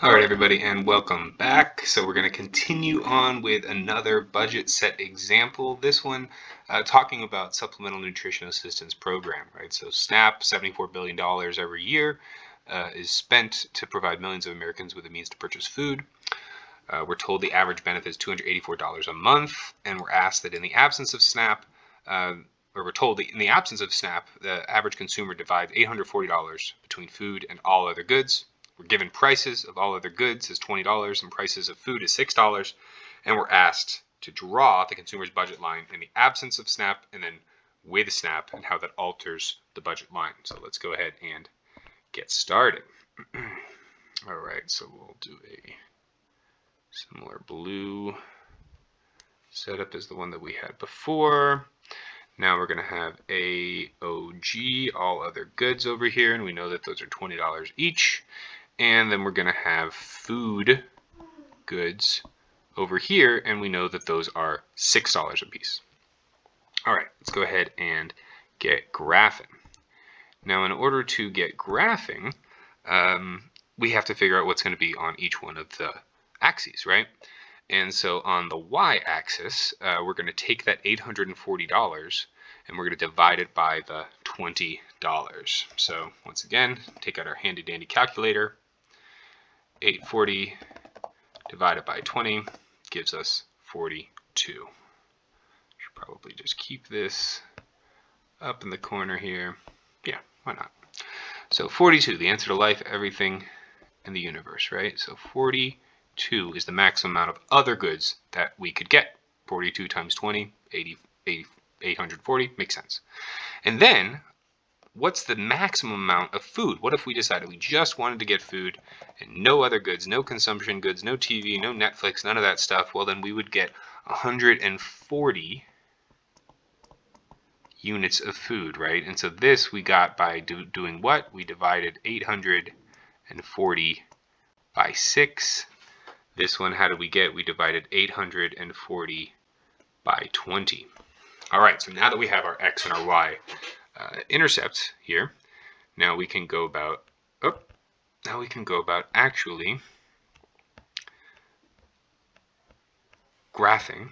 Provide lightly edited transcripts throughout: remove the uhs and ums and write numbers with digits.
All right, everybody, and welcome back. So we're going to continue on with another budget set example. This one talking about Supplemental Nutrition Assistance Program, right? So SNAP, $74 billion every year is spent to provide millions of Americans with the means to purchase food. We're told the average benefit is $284 a month, and we're asked that in the absence of SNAP, or we're told that in the absence of SNAP, the average consumer divides $840 between food and all other goods. We're given prices of all other goods as $20 and prices of food as $6, and we're asked to draw the consumer's budget line in the absence of SNAP and then with SNAP and how that alters the budget line. So let's go ahead and get started. All right, so we'll do a similar blue setup as the one that we had before. Now we're going to have AOG, all other goods over here, and we know that those are $20 each. And then we're going to have food goods over here, and we know that those are $6 a piece. All right, let's go ahead and get graphing. Now, in order to get graphing, we have to figure out what's going to be on each one of the axes, right? And so on the y-axis, we're going to take that $840 and we're going to divide it by the $20. So once again, take out our handy dandy calculator. 840 divided by 20 gives us 42. Should probably just keep this up in the corner here. Yeah, why not? So 42, the answer to life, everything in the universe, right? So 42 is the maximum amount of other goods that we could get. 42 times 20, 840, makes sense. And then, what's the maximum amount of food? What if we decided we just wanted to get food and no other goods, no consumption goods, no TV, no Netflix, none of that stuff? Well, then we would get 140 units of food, right? And so this we got by doing what? We divided 840 by 6. This one, how did we get? We divided 840 by 20. All right, so now that we have our x and our y intercepts here, now we can go about actually graphing.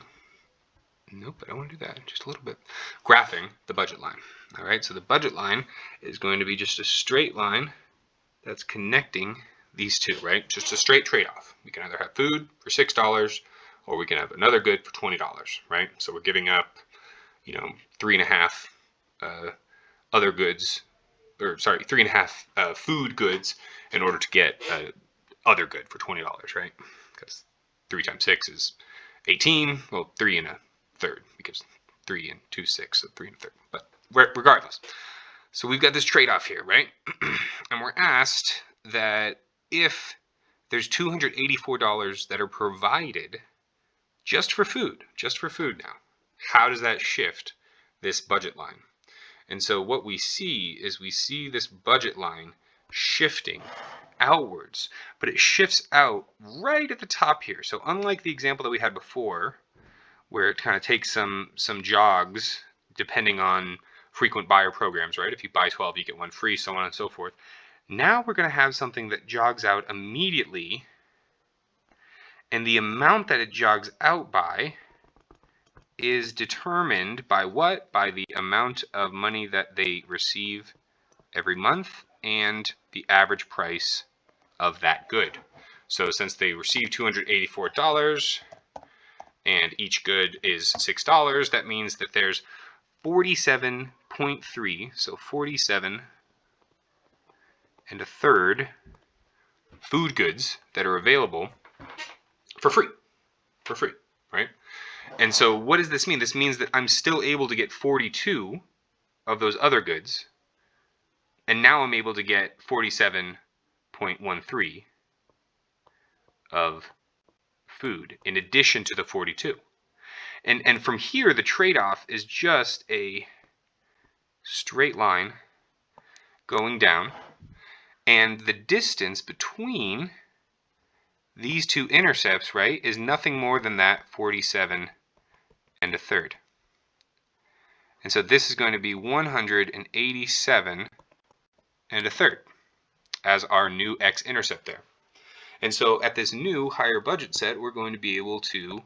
Nope, I don't want to do that. Just a little bit. Graphing the budget line. All right, so the budget line is going to be just a straight line that's connecting these two, right? Just a straight trade-off. We can either have food for $6 or we can have another good for $20, right? So we're giving up, 3.5 other goods, or sorry, 3.5 food goods in order to get other good for $20, right? Because 3 times 6 is 18. Well, 3 and a third, because 3 and 2 6, so 3 and a third. But regardless, so we've got this trade-off here, right? And we're asked that if there's $284 that are provided just for food now, how does that shift this budget line? And so what we see is this budget line shifting outwards, but it shifts out right at the top here. So unlike the example that we had before, where it kind of takes some jogs depending on frequent buyer programs, right? If you buy 12, you get one free, so on and so forth. Now we're going to have something that jogs out immediately, and the amount that it jogs out by is determined by what? By the amount of money that they receive every month and the average price of that good. So since they receive $284 and each good is $6, that means that there's 47.3, so 47 and a third food goods that are available for free, right? And so what does this mean? This means that I'm still able to get 42 of those other goods, and now I'm able to get 47.13 of food in addition to the 42. And from here, the trade-off is just a straight line going down, and the distance between these two intercepts, right, is nothing more than that 47 and a third. And so this is going to be 187 and a third as our new x-intercept there. And so at this new higher budget set, we're going to be able to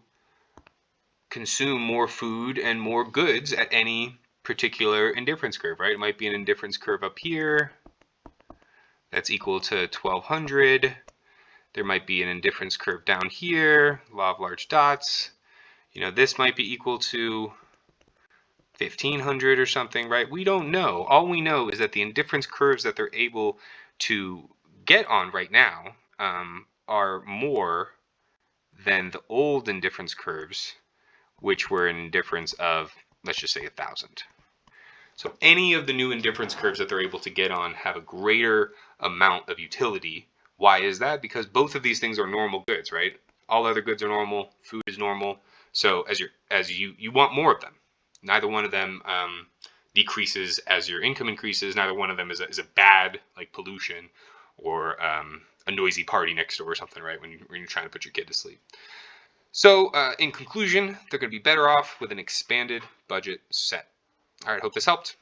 consume more food and more goods at any particular indifference curve, right? It might be an indifference curve up here that's equal to 1200. There might be an indifference curve down here, law of large dots. This might be equal to 1500 or something, right? We don't know. All we know is that the indifference curves that they're able to get on right now are more than the old indifference curves, which were an indifference of, let's just say, 1000. So any of the new indifference curves that they're able to get on have a greater amount of utility. Why is that? Because both of these things are normal goods, right? All other goods are normal. Food is normal. So as you want more of them. Neither one of them decreases as your income increases. Neither one of them is a bad, like pollution or a noisy party next door or something, right? When you're trying to put your kid to sleep. So in conclusion, they're going to be better off with an expanded budget set. All right, hope this helped.